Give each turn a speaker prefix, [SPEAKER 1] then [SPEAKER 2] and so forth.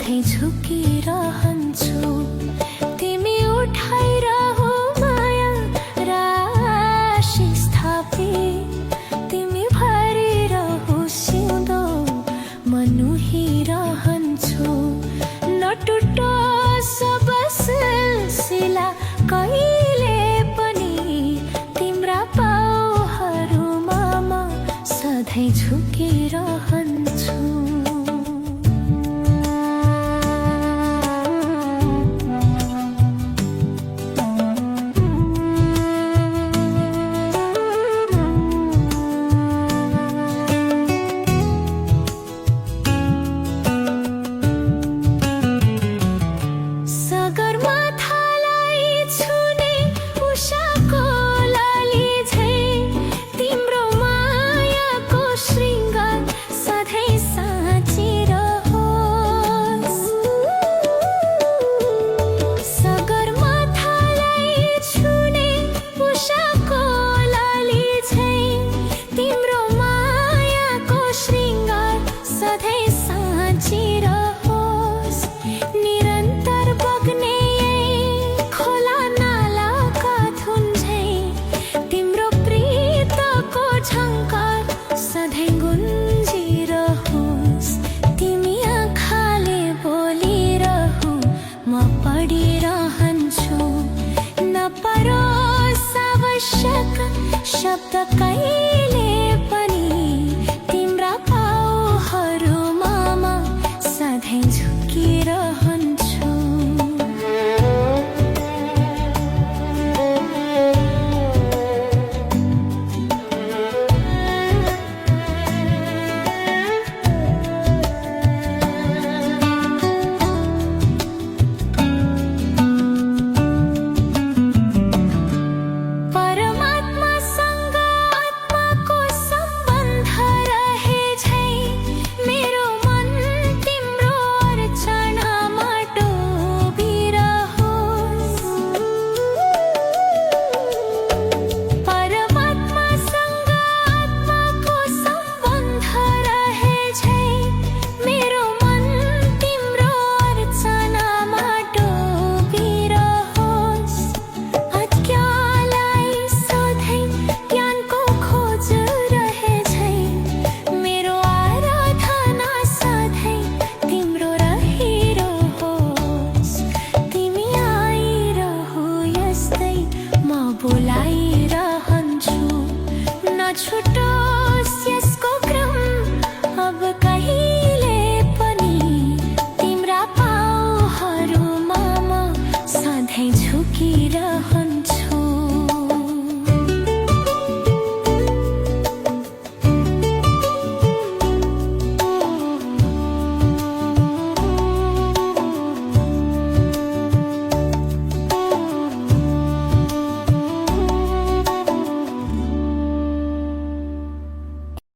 [SPEAKER 1] सधैँ झुकिरहन्छु। तिमी उठाइरहु माया र आशिष थापी, तिमी भरिरहु सिउँदो म नुहिरहन्छु। नटुटोस् सब सिलसिला कहिले पनि, तिम्रा पाउहरूमा म सधैँ झुकिरहन्छु। सगरमाथालाई छुने उषाको लाली झैँ, तिम्रो मायाको श्रृङ्गार सधैँ साँचिरहोस्। सगरमाथालाई छुने उषाको लाली झैँ, तिम्रो मायाको श्रृङ्गार सधैँ